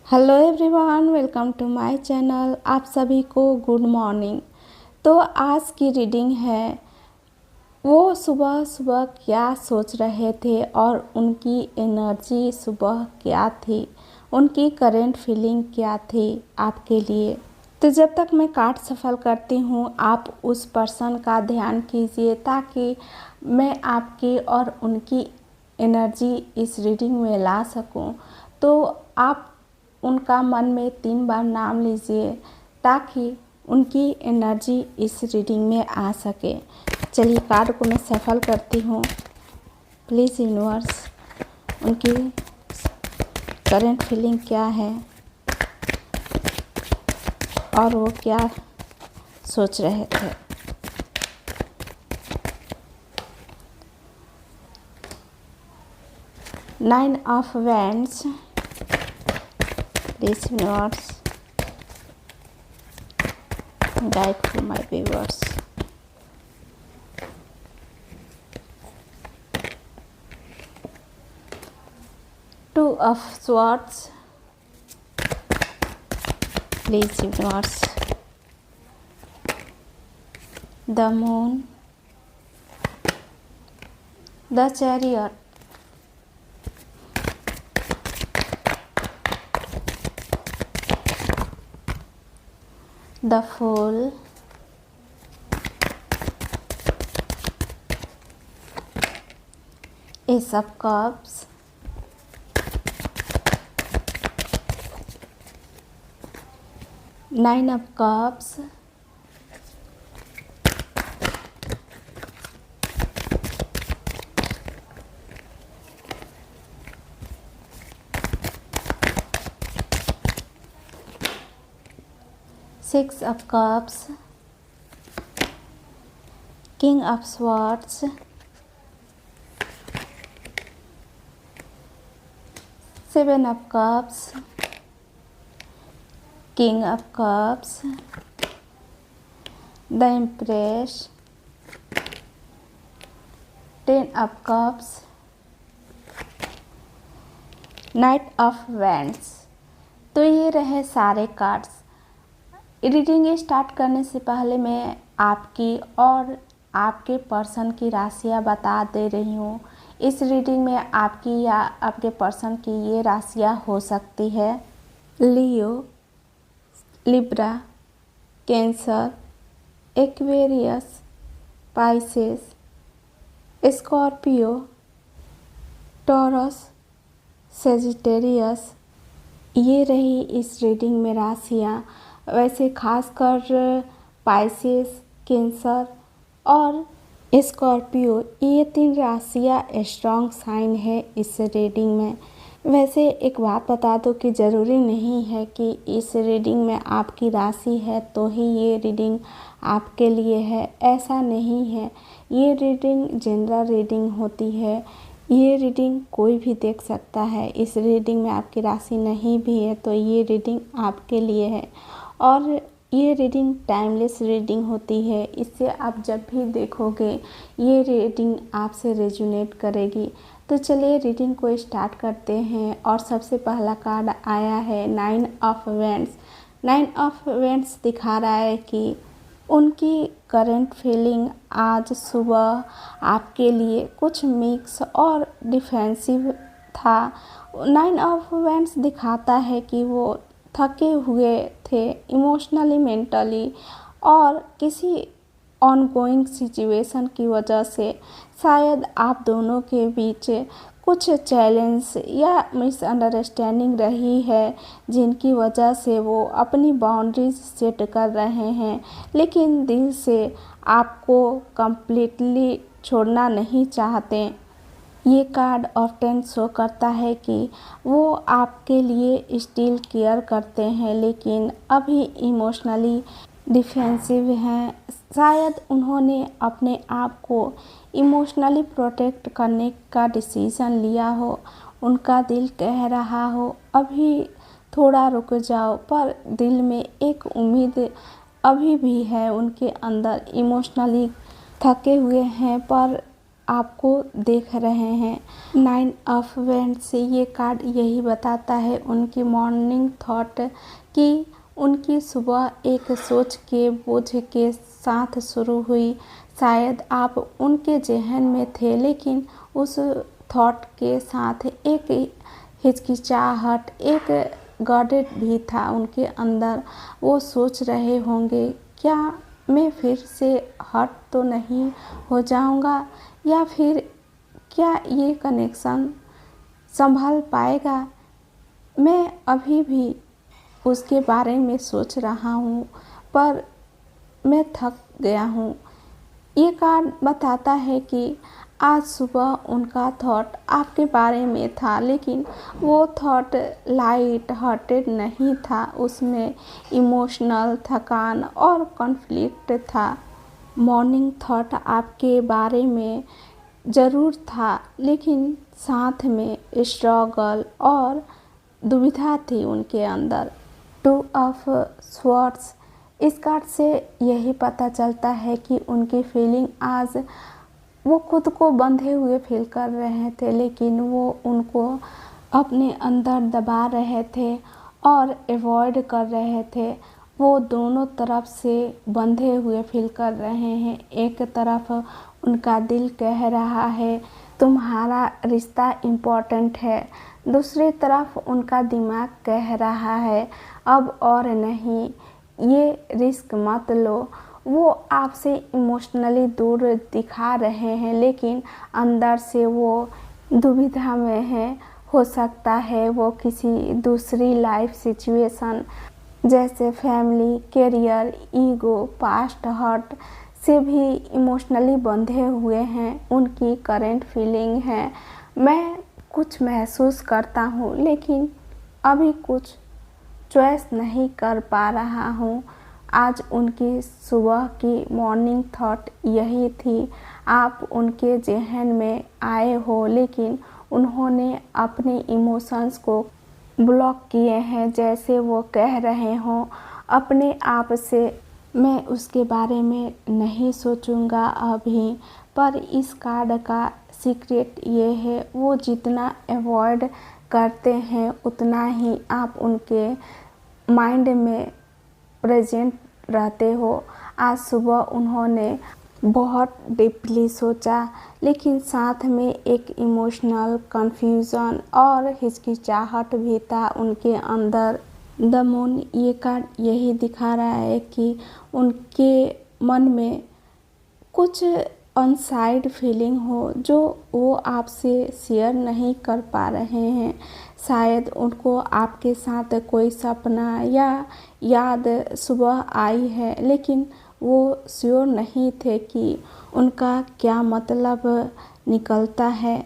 Hello everyone, welcome to my channel. आप सभी को गुड मॉर्निंग। तो आज की रीडिंग है वो सुबह सुबह क्या सोच रहे थे और उनकी एनर्जी सुबह क्या थी, उनकी करंट फीलिंग क्या थी आपके लिए। तो जब तक मैं कार्ड सफल करती हूँ आप उस पर्सन का ध्यान कीजिए ताकि मैं आपकी और उनकी एनर्जी इस रीडिंग में ला सकूँ। तो आप उनका मन में 3 बार नाम लीजिए ताकि उनकी एनर्जी इस रीडिंग में आ सके। चलिए कार्ड को मैं सफल करती हूँ। प्लीज़ यूनिवर्स, उनकी करंट फीलिंग क्या है और वो क्या सोच रहे थे। Nine of wands, please universe guide to my viewers. Two of swords, please universe the moon, the chariot, the Fool, Ace of Cups, Nine of Cups, Six of Cups, King of Swords, Seven of Cups, King of Cups, the Empress, Ten of Cups, Knight of Wands। तो ये रहे सारे cards. Reading start करने से पहले मैं आपकी और आपके पर्सन की राशियाँ बता दे रही हूँ। इस रीडिंग में आपकी या आपके पर्सन की ये राशियाँ हो सकती है: Leo, Libra, Cancer, Aquarius, Pisces, Scorpio, Taurus, Sagittarius. ये रही इस रीडिंग में राशियाँ। वैसे खासकर पाइसेस, कैंसर और स्कॉर्पियो, ये 3 राशियाँ स्ट्रॉन्ग साइन है इस रीडिंग में। वैसे एक बात बता दो कि ज़रूरी नहीं है कि इस रीडिंग में आपकी राशि है तो ही ये रीडिंग आपके लिए है, ऐसा नहीं है। ये रीडिंग जनरल रीडिंग होती है। ये रीडिंग कोई भी देख सकता है। इस रीडिंग में आपकी राशि नहीं भी है तो ये रीडिंग आपके लिए है और ये रीडिंग टाइमलेस रीडिंग होती है। इससे आप जब भी देखोगे ये रीडिंग आपसे रेजोनेट करेगी। तो चलिए रीडिंग को स्टार्ट करते हैं। और सबसे पहला कार्ड आया है 9 ऑफ वैंड्स। 9 ऑफ वैंड्स दिखा रहा है कि उनकी करंट फीलिंग आज सुबह आपके लिए कुछ मिक्स और डिफेंसिव था। 9 ऑफ वैंड्स दिखाता है कि वो थके हुए थे इमोशनली, मेंटली, और किसी ऑनगोइंग सिचुएशन की वजह से शायद आप दोनों के बीच कुछ चैलेंज या मिसअंडरस्टैंडिंग रही है जिनकी वजह से वो अपनी बाउंड्रीज सेट कर रहे हैं, लेकिन दिल से आपको कंप्लीटली छोड़ना नहीं चाहते। ये कार्ड ऑफ्टन शो करता है कि वो आपके लिए स्टिल केयर करते हैं लेकिन अभी इमोशनली डिफेंसिव हैं। शायद उन्होंने अपने आप को इमोशनली प्रोटेक्ट करने का डिसीज़न लिया हो। उनका दिल कह रहा हो अभी थोड़ा रुक जाओ, पर दिल में एक उम्मीद अभी भी है उनके अंदर। इमोशनली थके हुए हैं पर आपको देख रहे हैं। 9 ऑफ वैंड्स से ये कार्ड यही बताता है उनकी मॉर्निंग थॉट कि उनकी सुबह एक सोच के बोझ के साथ शुरू हुई। शायद आप उनके ज़हन में थे, लेकिन उस थॉट के साथ एक हिचकिचाहट, एक गॉडेड भी था उनके अंदर। वो सोच रहे होंगे, क्या मैं फिर से हर्ट तो नहीं हो जाऊंगा, या फिर क्या ये कनेक्शन संभल पाएगा। मैं अभी भी उसके बारे में सोच रहा हूँ, पर मैं थक गया हूँ। ये कार्ड बताता है कि आज सुबह उनका थॉट आपके बारे में था, लेकिन वो थॉट लाइट हार्टेड नहीं था। उसमें इमोशनल थकान और कॉन्फ्लिक्ट था। मॉर्निंग थॉट आपके बारे में ज़रूर था, लेकिन साथ में स्ट्रगल और दुविधा थी उनके अंदर। 2 ऑफ स्वॉर्ड्स, इस कार्ड से यही पता चलता है कि उनकी फीलिंग आज वो खुद को बंधे हुए फील कर रहे थे, लेकिन वो उनको अपने अंदर दबा रहे थे और अवॉइड कर रहे थे। वो दोनों तरफ से बंधे हुए फील कर रहे हैं। एक तरफ उनका दिल कह रहा है तुम्हारा रिश्ता इम्पोर्टेंट है, दूसरी तरफ उनका दिमाग कह रहा है अब और नहीं, ये रिस्क मत लो। वो आपसे इमोशनली दूर दिखा रहे हैं, लेकिन अंदर से वो दुविधा में है। हो सकता है वो किसी दूसरी लाइफ सिचुएशन जैसे family, career, ego, past hurt से भी इमोशनली बंधे हुए हैं। उनकी करंट फीलिंग है, मैं कुछ महसूस करता हूँ, लेकिन अभी कुछ चॉइस नहीं कर पा रहा हूँ। आज उनकी सुबह की मॉर्निंग थॉट यही थी। आप उनके ज़हन में आए हो, लेकिन उन्होंने अपने इमोशंस को ब्लॉक किए हैं। जैसे वो कह रहे हों अपने आप से, मैं उसके बारे में नहीं सोचूंगा अभी। पर इस कार्ड का सीक्रेट ये है, वो जितना अवॉइड करते हैं उतना ही आप उनके माइंड में प्रेजेंट रहते हो। आज सुबह उन्होंने बहुत डीपली सोचा, लेकिन साथ में एक इमोशनल कन्फ्यूज़न और हिचकिचाहट भी था उनके अंदर। द मून, ये कार्ड यही दिखा रहा है कि उनके मन में कुछ अनसाइड फीलिंग हो जो वो आपसे शेयर नहीं कर पा रहे हैं। शायद उनको आपके साथ कोई सपना या याद सुबह आई है, लेकिन वो श्योर नहीं थे कि उनका क्या मतलब निकलता है।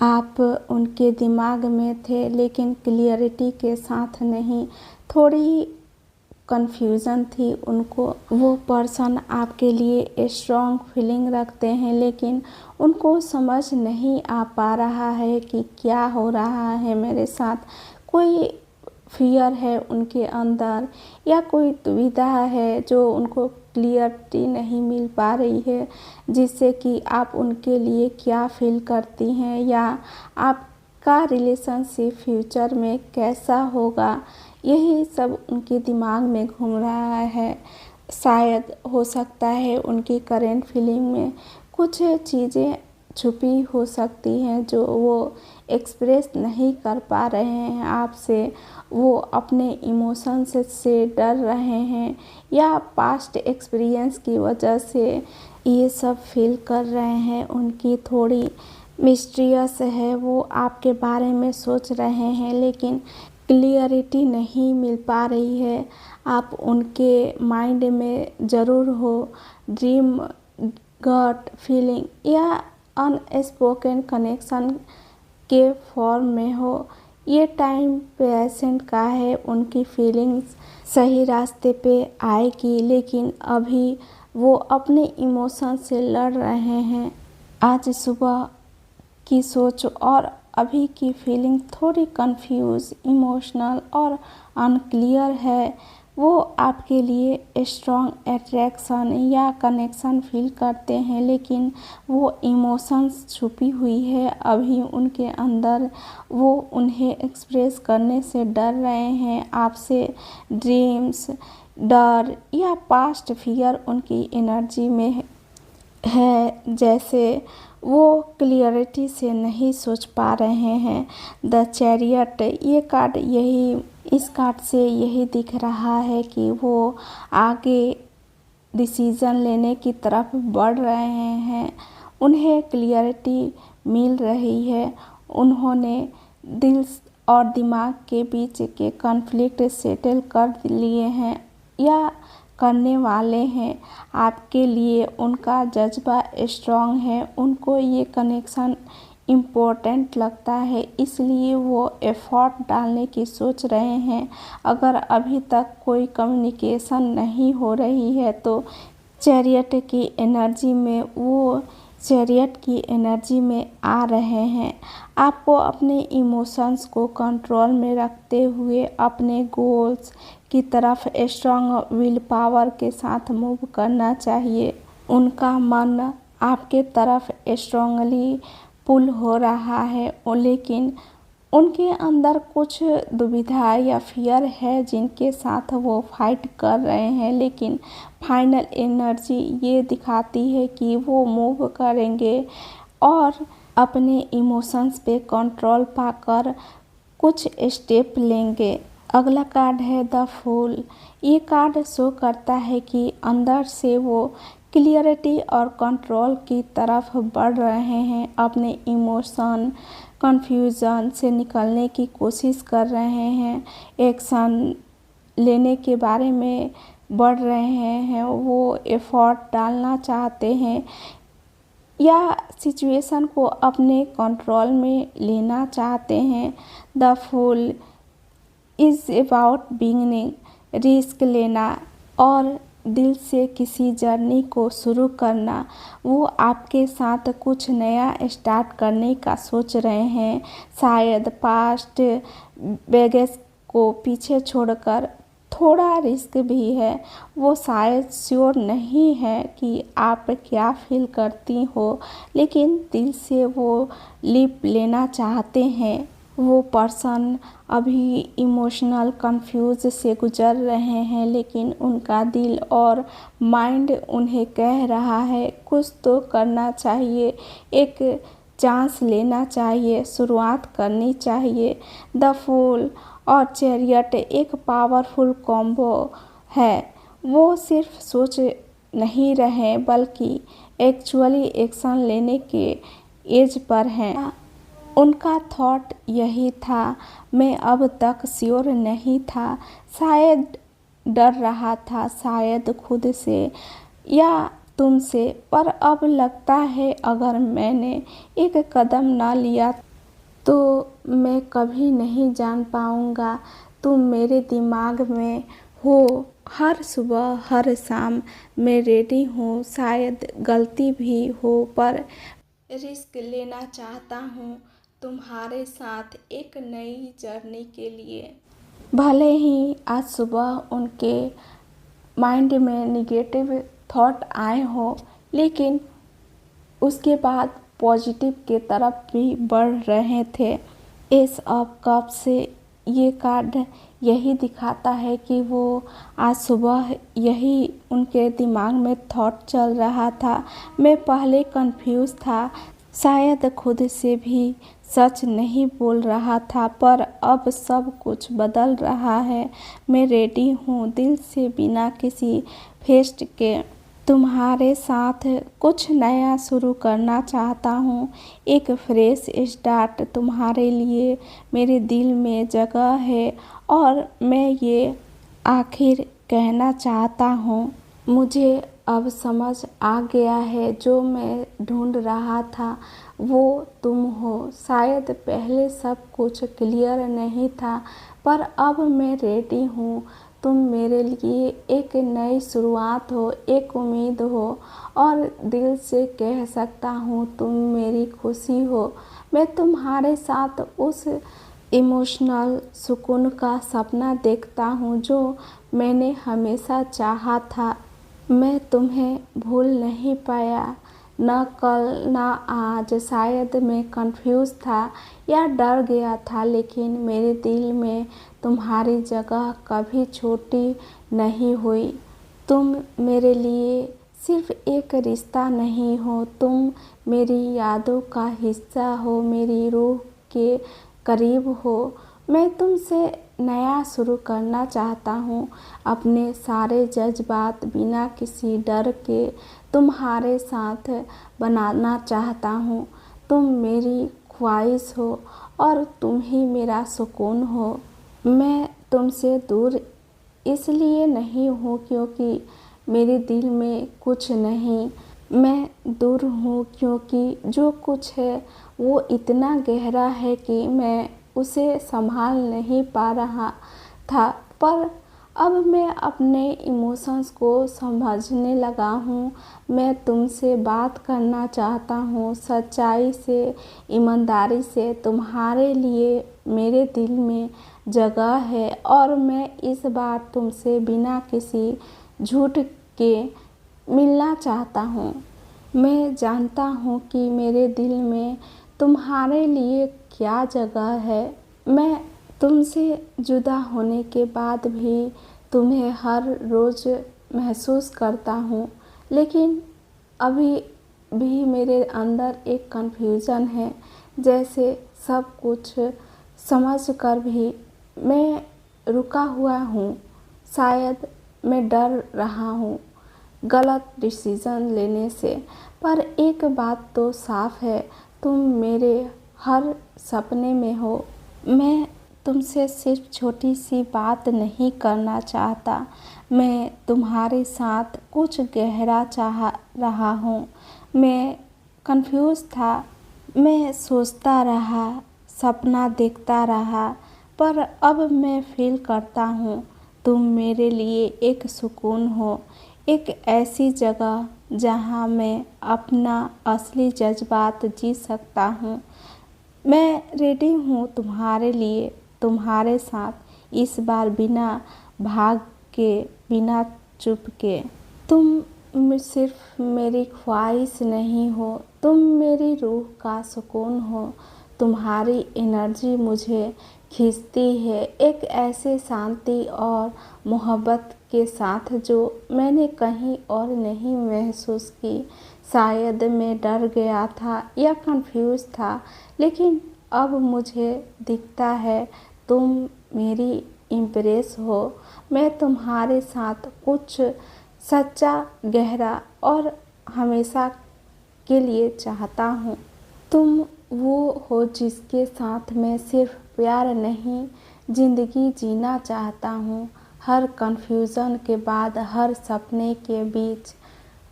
आप उनके दिमाग में थे, लेकिन क्लियरिटी के साथ नहीं। थोड़ी कन्फ्यूज़न थी उनको। वो पर्सन आपके लिए स्ट्रॉन्ग फीलिंग रखते हैं, लेकिन उनको समझ नहीं आ पा रहा है कि क्या हो रहा है मेरे साथ। कोई फियर है उनके अंदर, या कोई दुविधा है जो उनको क्लियरिटी नहीं मिल पा रही है, जिससे कि आप उनके लिए क्या फील करती हैं, या आपका रिलेशनशिप फ्यूचर में कैसा होगा। यही सब उनके दिमाग में घूम रहा है। शायद हो सकता है उनकी करंट फीलिंग में कुछ चीज़ें छुपी हो सकती हैं जो वो एक्सप्रेस नहीं कर पा रहे हैं आपसे। वो अपने इमोशंस से डर रहे हैं, या पास्ट एक्सपीरियंस की वजह से ये सब फील कर रहे हैं। उनकी थोड़ी मिस्टीरियस है, वो आपके बारे में सोच रहे हैं, लेकिन क्लियरिटी नहीं मिल पा रही है। आप उनके माइंड में ज़रूर हो, ड्रीम, गट फीलिंग या अनस्पोकन कनेक्शन के फॉर्म में हो। ये टाइम पेशेंट का है, उनकी फीलिंग्स सही रास्ते पे आएगी, लेकिन अभी वो अपने इमोशन से लड़ रहे हैं। आज सुबह की सोच और अभी की फीलिंग थोड़ी कंफ्यूज, इमोशनल और अनक्लियर है। वो आपके लिए स्ट्रॉन्ग अट्रैक्शन या कनेक्शन फील करते हैं, लेकिन वो इमोशंस छुपी हुई है अभी उनके अंदर। वो उन्हें एक्सप्रेस करने से डर रहे हैं आपसे। ड्रीम्स, डर या पास्ट फियर उनकी एनर्जी में है, जैसे वो क्लियरिटी से नहीं सोच पा रहे हैं। द चैरियट, ये कार्ड इस कार्ड से यही दिख रहा है कि वो आगे डिसीज़न लेने की तरफ बढ़ रहे हैं। उन्हें क्लियरिटी मिल रही है। उन्होंने दिल और दिमाग के बीच के कॉन्फ्लिक्ट सेटल कर लिए हैं या करने वाले हैं। आपके लिए उनका जज्बा स्ट्रॉन्ग है। उनको ये कनेक्शन इम्पोर्टेंट लगता है, इसलिए वो एफर्ट डालने की सोच रहे हैं। अगर अभी तक कोई कम्युनिकेशन नहीं हो रही है तो चैरियट की एनर्जी में आ रहे हैं। आपको अपने इमोशंस को कंट्रोल में रखते हुए अपने गोल्स की तरफ स्ट्रॉन्ग विल पावर के साथ मूव करना चाहिए। उनका मन आपके तरफ स्ट्रॉन्गली पुल हो रहा है, लेकिन उनके अंदर कुछ दुविधा या फियर है जिनके साथ वो फाइट कर रहे हैं, लेकिन फाइनल एनर्जी ये दिखाती है कि वो मूव करेंगे और अपने इमोशंस पे कंट्रोल पाकर कुछ स्टेप लेंगे। अगला कार्ड है द फूल। ये कार्ड शो करता है कि अंदर से वो क्लियरिटी और कंट्रोल की तरफ बढ़ रहे हैं। अपने इमोशन कन्फ्यूज़न से निकलने की कोशिश कर रहे हैं। एक्शन लेने के बारे में बढ़ रहे हैं। वो एफर्ट डालना चाहते हैं या सिचुएशन को अपने कंट्रोल में लेना चाहते हैं। The fool is about beginning, risk लेना और दिल से किसी जर्नी को शुरू करना। वो आपके साथ कुछ नया स्टार्ट करने का सोच रहे हैं। शायद पास्ट बैगेज को पीछे छोड़कर थोड़ा रिस्क भी है। वो शायद श्योर नहीं है कि आप क्या फील करती हो, लेकिन दिल से वो लीप लेना चाहते हैं। वो पर्सन अभी इमोशनल कंफ्यूज से गुजर रहे हैं, लेकिन उनका दिल और माइंड उन्हें कह रहा है कुछ तो करना चाहिए, एक चांस लेना चाहिए, शुरुआत करनी चाहिए। द फूल और चैरियट एक पावरफुल कॉम्बो है। वो सिर्फ सोच नहीं रहे बल्कि एक्चुअली एक्शन लेने के एज पर हैं। उनका थॉट यही था, मैं अब तक श्योर नहीं था, शायद डर रहा था, शायद खुद से या तुमसे, पर अब लगता है अगर मैंने एक कदम ना लिया तो मैं कभी नहीं जान पाऊंगा। तुम मेरे दिमाग में हो, हर सुबह हर शाम मैं रेडी हूँ। शायद गलती भी हो, पर रिस्क लेना चाहता हूँ तुम्हारे साथ एक नई जर्नी के लिए। भले ही आज सुबह उनके माइंड में निगेटिव थॉट आए हो, लेकिन उसके बाद पॉजिटिव के तरफ भी बढ़ रहे थे। एस ऑफ कप से ये कार्ड यही दिखाता है कि वो आज सुबह यही उनके दिमाग में थॉट चल रहा था। मैं पहले कंफ्यूज था, शायद खुद से भी सच नहीं बोल रहा था, पर अब सब कुछ बदल रहा है। मैं रेडी हूँ दिल से, बिना किसी फेस्ट के तुम्हारे साथ कुछ नया शुरू करना चाहता हूँ। एक फ्रेश स्टार्ट तुम्हारे लिए मेरे दिल में जगह है और मैं ये आखिर कहना चाहता हूँ। मुझे अब समझ आ गया है, जो मैं ढूंढ रहा था वो तुम हो। शायद पहले सब कुछ क्लियर नहीं था, पर अब मैं रेडी हूँ। तुम मेरे लिए एक नई शुरुआत हो, एक उम्मीद हो, और दिल से कह सकता हूँ तुम मेरी खुशी हो। मैं तुम्हारे साथ उस इमोशनल सुकून का सपना देखता हूँ जो मैंने हमेशा चाहा था। मैं तुम्हें भूल नहीं पाया, न कल न आज। शायद मैं कंफ्यूज था या डर गया था, लेकिन मेरे दिल में तुम्हारी जगह कभी छोटी नहीं हुई। तुम मेरे लिए सिर्फ एक रिश्ता नहीं हो, तुम मेरी यादों का हिस्सा हो, मेरी रूह के करीब हो। मैं तुमसे नया शुरू करना चाहता हूँ, अपने सारे जज्बात बिना किसी डर के तुम्हारे साथ बनाना चाहता हूँ। तुम मेरी ख्वाहिश हो और तुम ही मेरा सुकून हो। मैं तुमसे दूर इसलिए नहीं हूँ क्योंकि मेरे दिल में कुछ नहीं, मैं दूर हूँ क्योंकि जो कुछ है वो इतना गहरा है कि मैं उसे संभाल नहीं पा रहा था। पर अब मैं अपने इमोशंस को समझने लगा हूँ। मैं तुमसे बात करना चाहता हूँ सच्चाई से, ईमानदारी से। तुम्हारे लिए मेरे दिल में जगह है और मैं इस बार तुमसे बिना किसी झूठ के मिलना चाहता हूँ। मैं जानता हूँ कि मेरे दिल में तुम्हारे लिए क्या जगह है। मैं तुमसे जुदा होने के बाद भी तुम्हें हर रोज़ महसूस करता हूँ, लेकिन अभी भी मेरे अंदर एक कन्फ्यूज़न है। जैसे सब कुछ समझ कर भी मैं रुका हुआ हूँ। शायद मैं डर रहा हूँ गलत डिसीज़न लेने से। पर एक बात तो साफ है, तुम मेरे हर सपने में हो। मैं तुमसे सिर्फ छोटी सी बात नहीं करना चाहता, मैं तुम्हारे साथ कुछ गहरा चाह रहा हूँ। मैं कंफ्यूज था, मैं सोचता रहा, सपना देखता रहा, पर अब मैं फील करता हूँ तुम मेरे लिए एक सुकून हो, एक ऐसी जगह जहाँ मैं अपना असली जज्बात जी सकता हूँ। मैं रेडी हूँ तुम्हारे लिए, तुम्हारे साथ इस बार, बिना भाग के, बिना चुप के। तुम सिर्फ मेरी ख्वाहिश नहीं हो, तुम मेरी रूह का सुकून हो। तुम्हारी एनर्जी मुझे खींचती है, एक ऐसे शांति और मोहब्बत के साथ जो मैंने कहीं और नहीं महसूस की। शायद मैं डर गया था या कंफ्यूज था, लेकिन अब मुझे दिखता है तुम मेरी इम्प्रेस हो। मैं तुम्हारे साथ कुछ सच्चा, गहरा और हमेशा के लिए चाहता हूँ। तुम वो हो जिसके साथ मैं सिर्फ प्यार नहीं, ज़िंदगी जीना चाहता हूँ। हर कन्फ्यूज़न के बाद, हर सपने के बीच,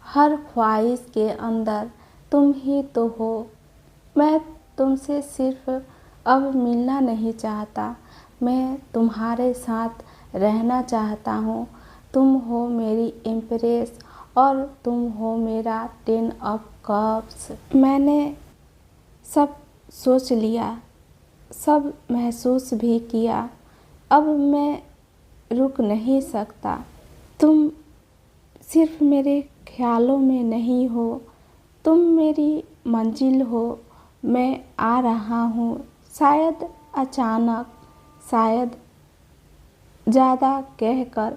हर ख्वाहिश के अंदर तुम ही तो हो। मैं तुमसे सिर्फ अब मिलना नहीं चाहता, मैं तुम्हारे साथ रहना चाहता हूँ। तुम हो मेरी इम्प्रेस और तुम हो मेरा 10 ऑफ कप्स। मैंने सब सोच लिया, सब महसूस भी किया, अब मैं रुक नहीं सकता। तुम सिर्फ मेरे ख्यालों में नहीं हो, तुम मेरी मंजिल हो। मैं आ रहा हूँ, शायद अचानक, शायद ज़्यादा कहकर,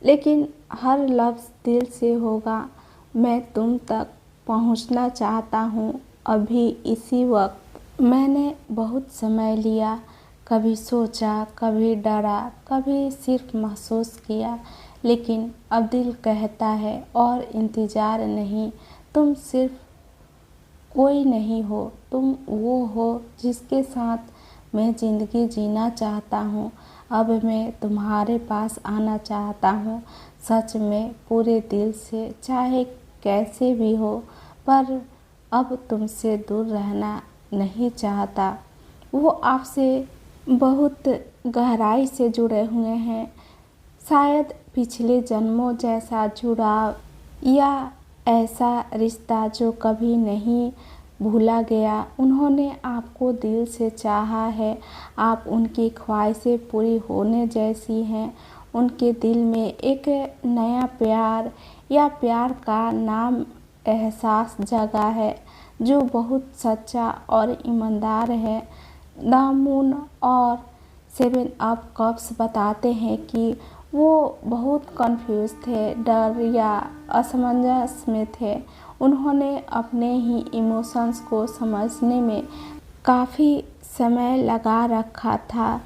लेकिन हर लफ्ज़ दिल से होगा। मैं तुम तक पहुँचना चाहता हूँ अभी, इसी वक्त। मैंने बहुत समय लिया, कभी सोचा, कभी डरा, कभी सिर्फ महसूस किया, लेकिन अब दिल कहता है और इंतज़ार नहीं। तुम सिर्फ कोई नहीं हो, तुम वो हो जिसके साथ मैं ज़िंदगी जीना चाहता हूँ। अब मैं तुम्हारे पास आना चाहता हूँ, सच में, पूरे दिल से, चाहे कैसे भी हो। पर अब तुमसे दूर रहना नहीं चाहता। वो आपसे बहुत गहराई से जुड़े हुए हैं, शायद पिछले जन्मों जैसा जुड़ाव, या ऐसा रिश्ता जो कभी नहीं भूला गया। उन्होंने आपको दिल से चाहा है। आप उनकी ख्वाहिशें पूरी होने जैसी हैं। उनके दिल में एक नया प्यार या प्यार का नाम एहसास जगा है जो बहुत सच्चा और ईमानदार है। द मून और 7 ऑफ कप्स बताते हैं कि वो बहुत कंफ्यूज थे, डर या असमंजस में थे। उन्होंने अपने ही इमोशंस को समझने में काफ़ी समय लगा रखा था।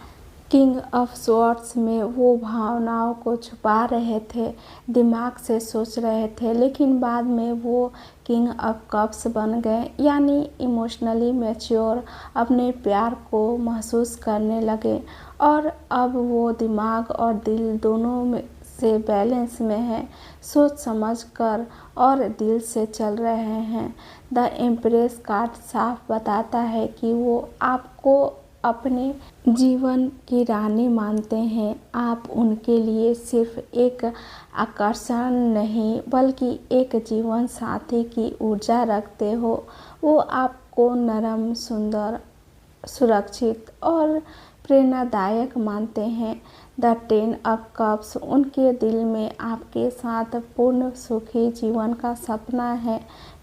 किंग ऑफ स्वॉर्ड्स में वो भावनाओं को छुपा रहे थे, दिमाग से सोच रहे थे, लेकिन बाद में वो किंग ऑफ कप्स बन गए, यानी इमोशनली मैच्योर, अपने प्यार को महसूस करने लगे और अब वो दिमाग और दिल दोनों में से बैलेंस में है, सोच समझ कर और दिल से चल रहे हैं। द एम्प्रेस कार्ड साफ बताता है कि वो आपको अपने जीवन की रानी मानते हैं। आप उनके लिए सिर्फ एक आकर्षण नहीं बल्कि एक जीवन साथी की ऊर्जा रखते हो। वो आपको नरम, सुंदर, सुरक्षित और प्रेरणादायक मानते हैं। द 10 ऑफ कप्स उनके दिल में आपके साथ पूर्ण सुखी जीवन का सपना है।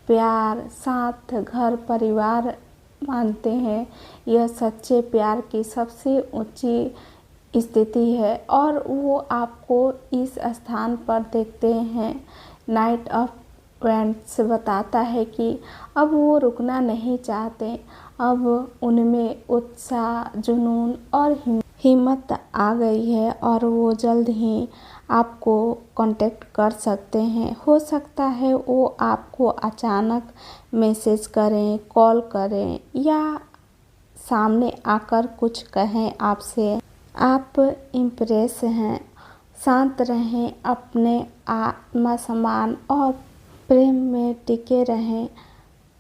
प्यार, साथ, घर, परिवार मानते हैं। यह सच्चे प्यार की सबसे ऊंची स्थिति है और वो आपको इस स्थान पर देखते हैं। नाइट ऑफ वेंट्स बताता है कि अब वो रुकना नहीं चाहते। अब उनमें उत्साह, जुनून और हिम्मत आ गई है और वो जल्द ही आपको कांटेक्ट कर सकते हैं। हो सकता है वो आपको अचानक मैसेज करें, कॉल करें या सामने आकर कुछ कहें आपसे। आप इम्प्रेस हैं। शांत रहें, अपने आत्मसम्मान और प्रेम में टिके रहें।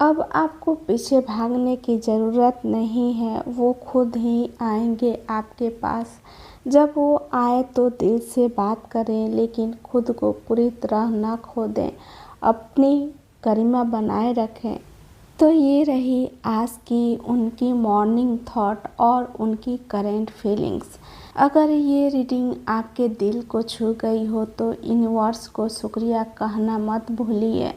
अब आपको पीछे भागने की ज़रूरत नहीं है, वो खुद ही आएंगे आपके पास। जब वो आए तो दिल से बात करें, लेकिन खुद को पूरी तरह न खो दें, अपनी गरिमा बनाए रखें। तो ये रही आज की उनकी मॉर्निंग थॉट और उनकी करेंट फीलिंग्स। अगर ये रीडिंग आपके दिल को छू गई हो तो यूनिवर्स को शुक्रिया कहना मत भूलिए।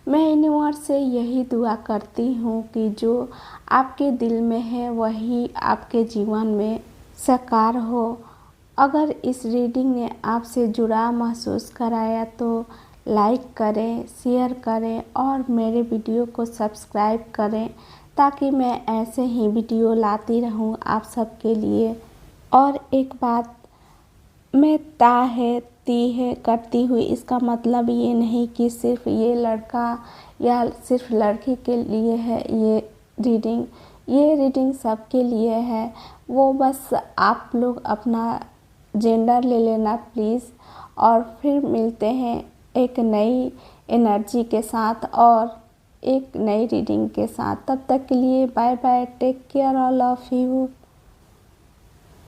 मैं यूनिवर्स से यही दुआ करती हूँ कि जो आपके दिल में है वही आपके जीवन में साकार हो। अगर इस रीडिंग ने आपसे जुड़ा महसूस कराया तो लाइक करें, शेयर करें और मेरे वीडियो को सब्सक्राइब करें ताकि मैं ऐसे ही वीडियो लाती रहूं आप सबके लिए। और एक बात, मैं ता है ती है करती हुई इसका मतलब ये नहीं कि सिर्फ ये लड़का या सिर्फ लड़की के लिए है ये रीडिंग सबके लिए है। वो बस आप लोग अपना जेंडर ले लेना प्लीज़। और फिर मिलते हैं एक नई एनर्जी के साथ और एक नई रीडिंग के साथ। तब तक के लिए bye bye, take care, all of you.